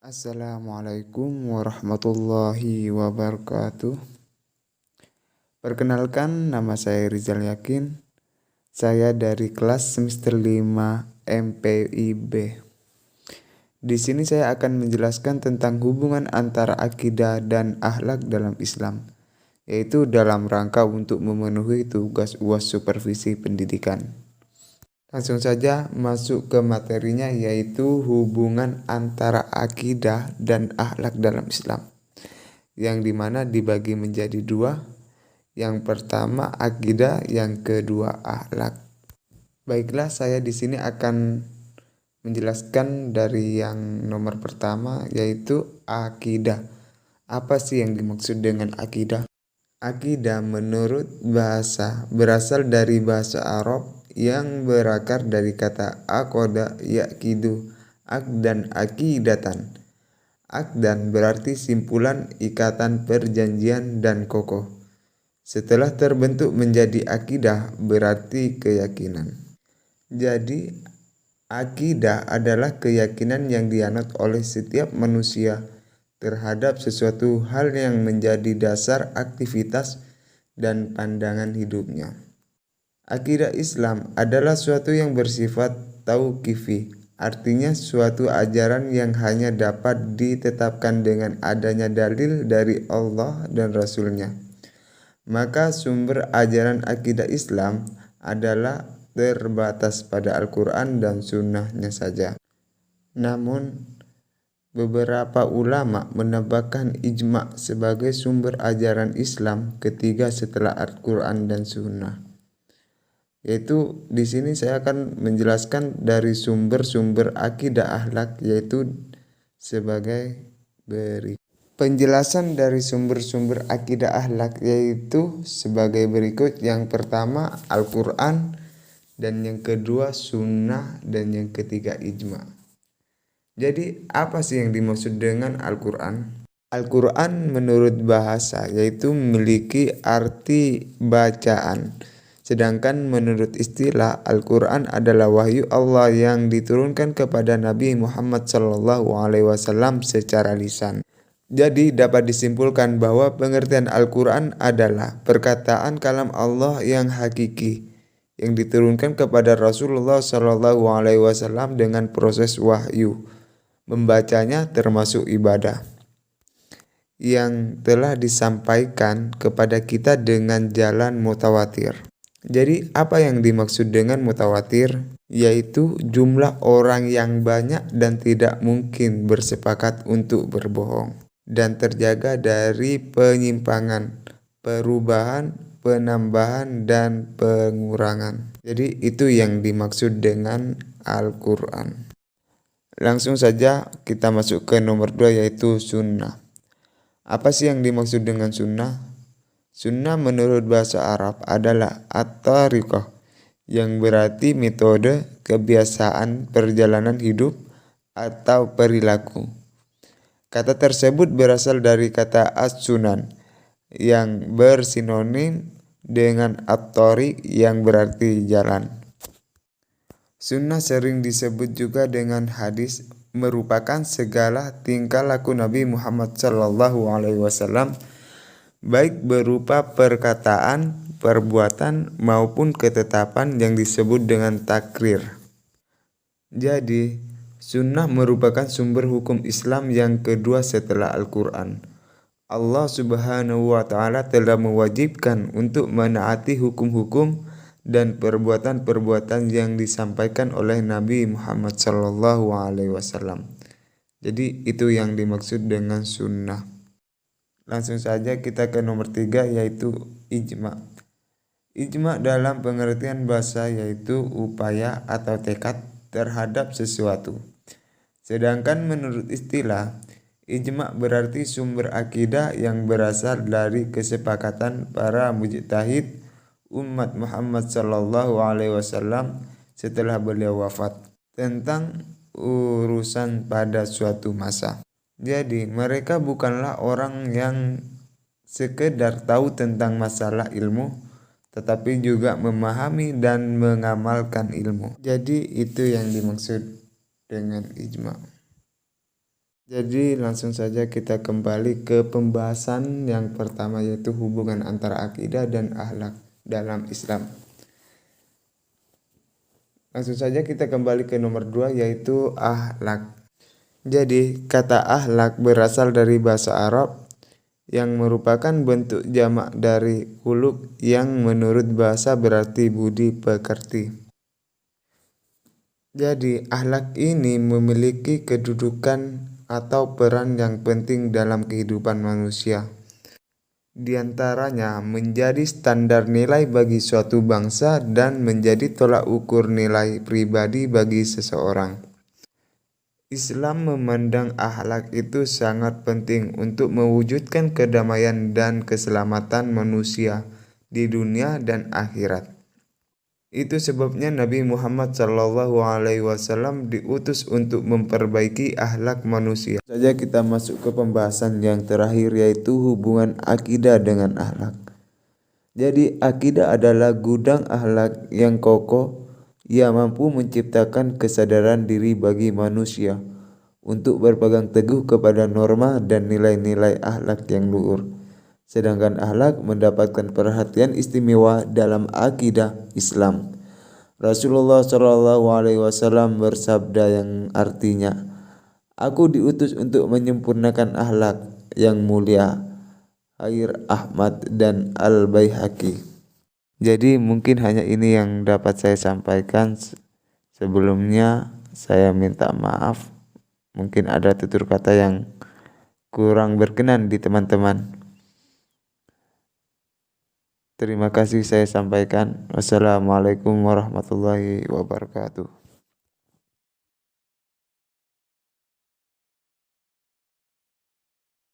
Assalamualaikum warahmatullahi wabarakatuh. Perkenalkan, nama saya Rizal Yakin. Saya dari kelas semester 5 MPIB. Di sini saya akan menjelaskan tentang hubungan antara akidah dan akhlak dalam Islam, yaitu dalam rangka untuk memenuhi tugas UAS supervisi pendidikan. Langsung saja masuk ke materinya, yaitu hubungan antara akidah dan akhlak dalam Islam, yang dimana dibagi menjadi dua. Yang pertama akidah, yang kedua akhlak. Baiklah, saya di sini akan menjelaskan dari yang nomor pertama, yaitu akidah. Apa sih yang dimaksud dengan akidah? Akidah menurut bahasa berasal dari bahasa Arab yang berakar dari kata aqada yaqidu, dan akidatan. Akdan berarti simpulan, ikatan, perjanjian, dan kokoh. Setelah terbentuk menjadi akidah berarti keyakinan. Jadi akidah adalah keyakinan yang dianut oleh setiap manusia terhadap sesuatu hal yang menjadi dasar aktivitas dan pandangan hidupnya. Akidah Islam adalah suatu yang bersifat tauqifi, artinya suatu ajaran yang hanya dapat ditetapkan dengan adanya dalil dari Allah dan Rasul-Nya. Maka sumber ajaran akidah Islam adalah terbatas pada Al-Quran dan Sunnah-Nya saja. Namun, beberapa ulama menambahkan ijma sebagai sumber ajaran Islam ketiga setelah Al-Quran dan Sunnah. Yaitu di sini saya akan menjelaskan dari sumber-sumber akidah akhlak, yaitu sebagai berikut. Penjelasan dari sumber-sumber akidah akhlak yaitu sebagai berikut. Yang pertama Al-Quran, dan yang kedua Sunnah, dan yang ketiga ijma. Jadi apa sih yang dimaksud dengan Al-Quran? Al-Quran menurut bahasa yaitu memiliki arti bacaan. Sedangkan menurut istilah, Al-Quran adalah wahyu Allah yang diturunkan kepada Nabi Muhammad SAW secara lisan. Jadi dapat disimpulkan bahwa pengertian Al-Quran adalah perkataan kalam Allah yang hakiki, yang diturunkan kepada Rasulullah SAW dengan proses wahyu. Membacanya termasuk ibadah yang telah disampaikan kepada kita dengan jalan mutawatir. Jadi apa yang dimaksud dengan mutawatir? Yaitu jumlah orang yang banyak dan tidak mungkin bersepakat untuk berbohong, dan terjaga dari penyimpangan, perubahan, penambahan, dan pengurangan. Jadi itu yang dimaksud dengan Al-Quran. Langsung saja kita masuk ke nomor 2, yaitu sunnah. Apa sih yang dimaksud dengan sunnah? Sunnah menurut bahasa Arab adalah at-tariqah, yang berarti metode, kebiasaan, perjalanan hidup, atau perilaku. Kata tersebut berasal dari kata as-sunan yang bersinonim dengan at-tariq yang berarti jalan. Sunnah sering disebut juga dengan hadis, merupakan segala tingkah laku Nabi Muhammad SAW, baik berupa perkataan, perbuatan, maupun ketetapan yang disebut dengan takrir. Jadi, sunnah merupakan sumber hukum Islam yang kedua setelah Al-Quran. Allah Subhanahu wa Ta'ala telah mewajibkan untuk menaati hukum-hukum dan perbuatan-perbuatan yang disampaikan oleh Nabi Muhammad SAW. Jadi itu yang dimaksud dengan sunnah. Langsung saja kita ke nomor 3, yaitu ijma. Ijma dalam pengertian bahasa yaitu upaya atau tekad terhadap sesuatu. Sedangkan menurut istilah, ijma berarti sumber akidah yang berasal dari kesepakatan para mujtahid umat Muhammad SAW setelah beliau wafat tentang urusan pada suatu masa. Jadi mereka bukanlah orang yang sekedar tahu tentang masalah ilmu, tetapi juga memahami dan mengamalkan ilmu. Jadi itu yang dimaksud dengan ijma. Jadi langsung saja kita kembali ke pembahasan yang pertama, yaitu hubungan antara akidah dan akhlak dalam Islam. Langsung saja kita kembali ke nomor 2, yaitu akhlak. Jadi kata akhlak berasal dari bahasa Arab yang merupakan bentuk jamak dari khuluq yang menurut bahasa berarti budi pekerti. Jadi, akhlak ini memiliki kedudukan atau peran yang penting dalam kehidupan manusia. Di antaranya menjadi standar nilai bagi suatu bangsa dan menjadi tolak ukur nilai pribadi bagi seseorang. Islam memandang akhlak itu sangat penting untuk mewujudkan kedamaian dan keselamatan manusia di dunia dan akhirat. Itu sebabnya Nabi Muhammad SAW diutus untuk memperbaiki akhlak manusia. Saja kita masuk ke pembahasan yang terakhir, yaitu hubungan akidah dengan akhlak. Jadi akidah adalah gudang akhlak yang kokoh yang mampu menciptakan kesadaran diri bagi manusia untuk berpegang teguh kepada norma dan nilai-nilai akhlak yang luhur. Sedangkan akhlak mendapatkan perhatian istimewa dalam akidah Islam. Rasulullah SAW bersabda yang artinya, "Aku diutus untuk menyempurnakan akhlak yang mulia." Air Ahmad dan Al-Baihaqi. Jadi mungkin hanya ini yang dapat saya sampaikan. Sebelumnya saya minta maaf. Mungkin ada tutur kata yang kurang berkenan di teman-teman. Terima kasih saya sampaikan. Wassalamualaikum warahmatullahi wabarakatuh.